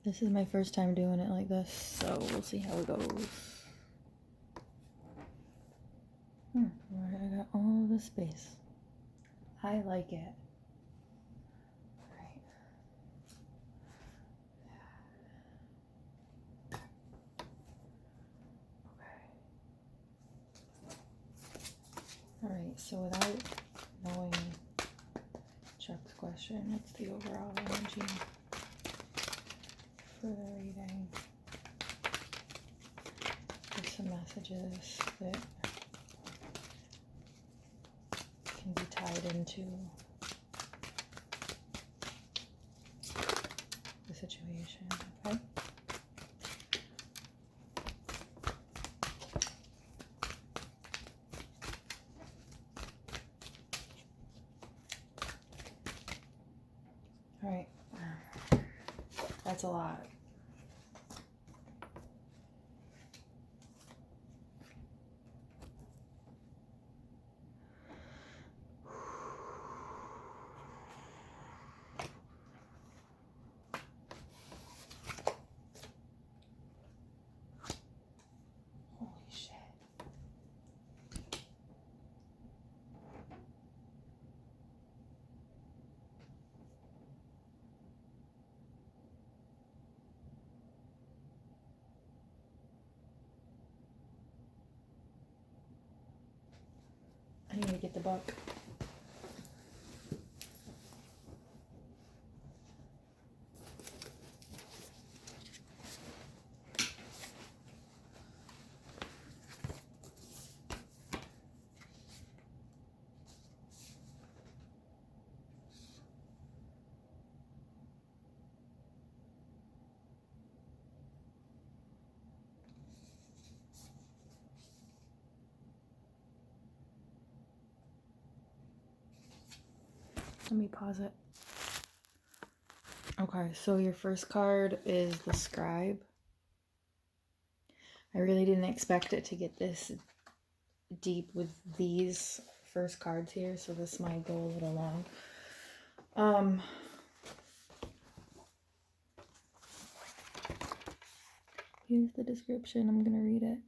This is my first time doing it like this, so we'll see how it goes. Alright, I got all the space. I like it. Alright. Okay. Alright, so without knowing Chuck's question, what's the overall energy for the reading? There's some messages that can be tied into the situation, okay? All right, that's a lot. I need to get the book. Let me pause it. Okay, so your first card is the Scribe. I really didn't expect it to get this deep with these first cards here, so this might go a little long. Here's the description. I'm gonna read it.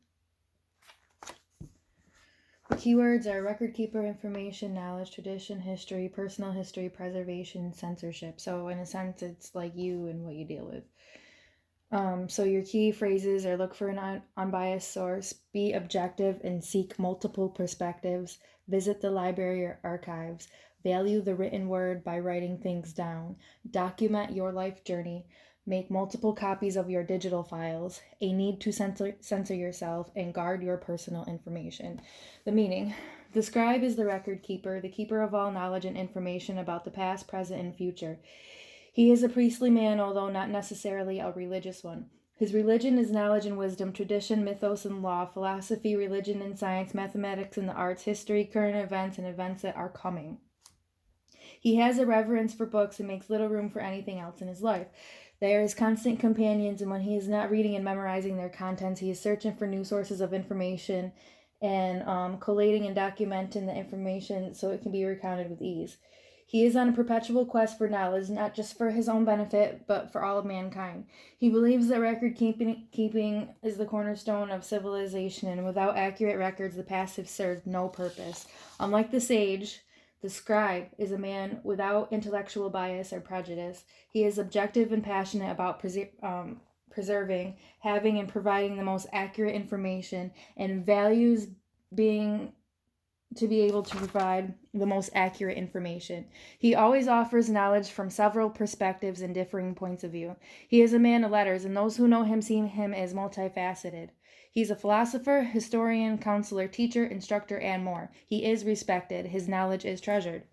The keywords are record keeper, information, knowledge, tradition, history, personal history, preservation, censorship. So in a sense, it's like you and what you deal with. So your key phrases are look for an unbiased source, be objective and seek multiple perspectives, visit the library or archives, value the written word by writing things down, document your life journey, make multiple copies of your digital files, a need to censor yourself, and guard your personal information. The meaning. The scribe is the record keeper, the keeper of all knowledge and information about the past, present, and future. He is a priestly man, although not necessarily a religious one. His religion is knowledge and wisdom, tradition, mythos and law, philosophy, religion and science, mathematics and the arts, history, current events, and events that are coming. He has a reverence for books and makes little room for anything else in his life. They are his constant companions, and when he is not reading and memorizing their contents, he is searching for new sources of information and collating and documenting the information so it can be recounted with ease. He is on a perpetual quest for knowledge, not just for his own benefit, but for all of mankind. He believes that record keeping is the cornerstone of civilization, and without accurate records, the past has served no purpose. Unlike the sage, the scribe is a man without intellectual bias or prejudice. He is objective and passionate about preserving, having, and providing the most accurate information, and values being to be able to provide the most accurate information. He always offers knowledge from several perspectives and differing points of view. He is a man of letters, and those who know him see him as multifaceted. He's a philosopher, historian, counselor, teacher, instructor, and more. He is respected. His knowledge is treasured.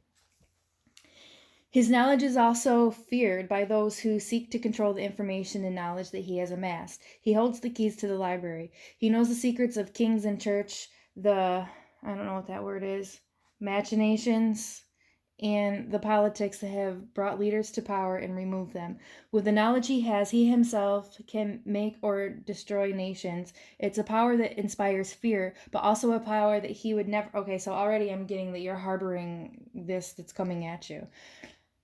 His knowledge is also feared by those who seek to control the information and knowledge that he has amassed. He holds the keys to the library. He knows the secrets of kings and church, I don't know what that word is, machinations, and the politics that have brought leaders to power and removed them. With the knowledge he has, he himself can make or destroy nations. It's a power that inspires fear, but also a power that he would never... Okay, so already I'm getting that you're harboring this that's coming at you.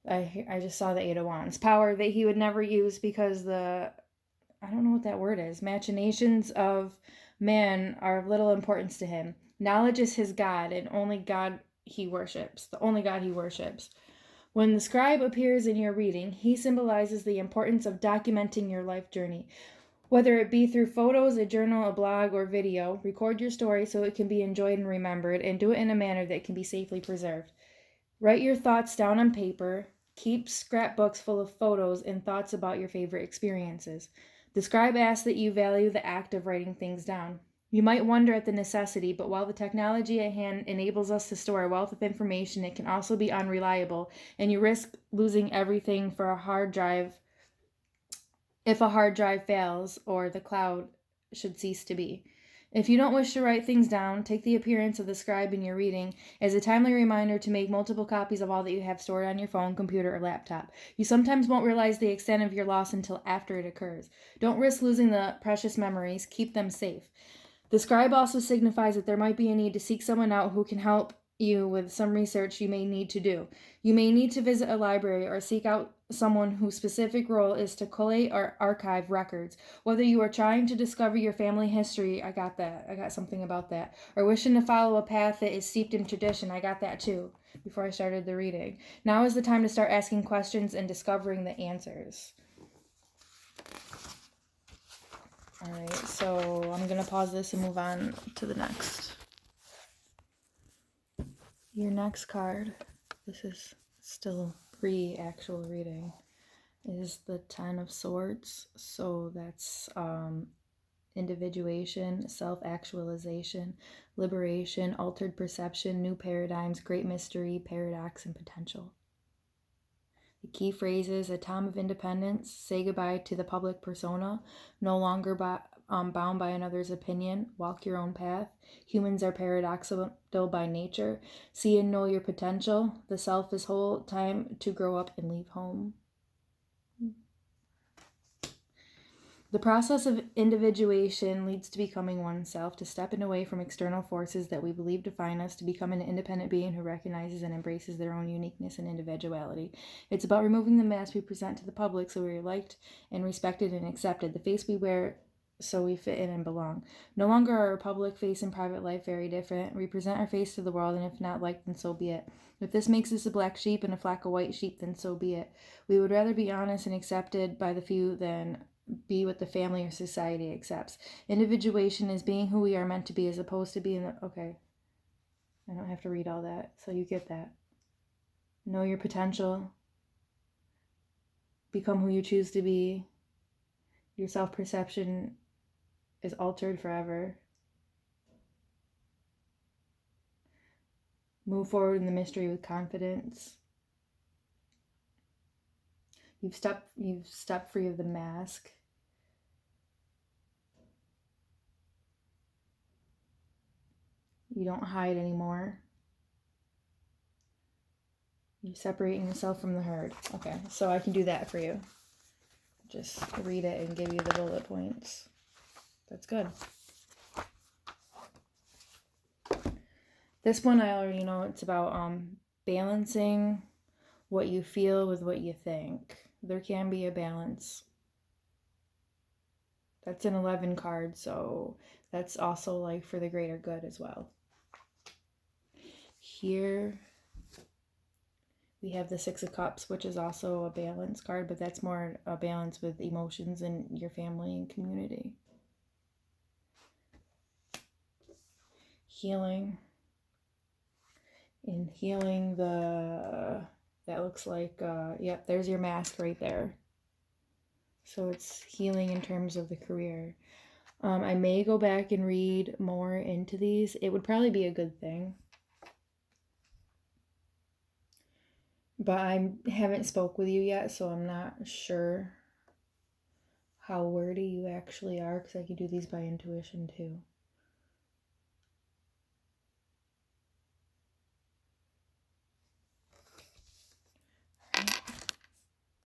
I just saw the Eight of Wands. Power that he would never use because I don't know what that word is. Machinations of man are of little importance to him. Knowledge is his God, and only God he worships. The only God he worships. When the scribe appears in your reading, he symbolizes the importance of documenting your life journey. Whether it be through photos, a journal, a blog, or video, record your story so it can be enjoyed and remembered, and do it in a manner that can be safely preserved. Write your thoughts down on paper. Keep scrapbooks full of photos and thoughts about your favorite experiences. The scribe asks that you value the act of writing things down. You might wonder at the necessity, but while the technology at hand enables us to store a wealth of information, it can also be unreliable, and you risk losing everything for a hard drive if a hard drive fails or the cloud should cease to be. If you don't wish to write things down, take the appearance of the scribe in your reading as a timely reminder to make multiple copies of all that you have stored on your phone, computer, or laptop. You sometimes won't realize the extent of your loss until after it occurs. Don't risk losing the precious memories. Keep them safe. The scribe also signifies that there might be a need to seek someone out who can help you with some research you may need to do. You may need to visit a library or seek out someone whose specific role is to collate or archive records. Whether you are trying to discover your family history, I got something about that, or wishing to follow a path that is steeped in tradition, I got that too, before I started the reading. Now is the time to start asking questions and discovering the answers. Alright, so I'm going to pause this and move on to the next. Your next card, this is still pre-actual reading, is the Ten of Swords. So that's individuation, self-actualization, liberation, altered perception, new paradigms, great mystery, paradox, and potential. The key phrases: a time of independence, say goodbye to the public persona, no longer bound by another's opinion, walk your own path, humans are paradoxical by nature, see and know your potential, the self is whole, time to grow up and leave home. The process of individuation leads to becoming oneself, to stepping away from external forces that we believe define us, to become an independent being who recognizes and embraces their own uniqueness and individuality. It's about removing the mask we present to the public so we are liked and respected and accepted, the face we wear so we fit in and belong. No longer are our public face and private life very different. We present our face to the world, and if not liked, then so be it. If this makes us a black sheep and a flock of white sheep, then so be it. We would rather be honest and accepted by the few than be what the family or society accepts. Individuation is being who we are meant to be as opposed to being okay. I don't have to read all that, so you get that. Know your potential. Become who you choose to be. Your self-perception is altered forever. Move forward in the mystery with confidence. You've stepped free of the mask. You don't hide anymore. You're separating yourself from the herd. Okay, so I can do that for you. Just read it and give you the bullet points. That's good. This one I already know. It's about balancing what you feel with what you think. There can be a balance. That's an 11 card, so that's also like for the greater good as well. Here we have the Six of Cups, which is also a balance card, but that's more a balance with emotions and your family and community. Healing. In healing, that looks like, yep, there's your mask right there. So it's healing in terms of the career. I may go back and read more into these. It would probably be a good thing. But I haven't spoke with you yet, so I'm not sure how wordy you actually are, because I could do these by intuition too.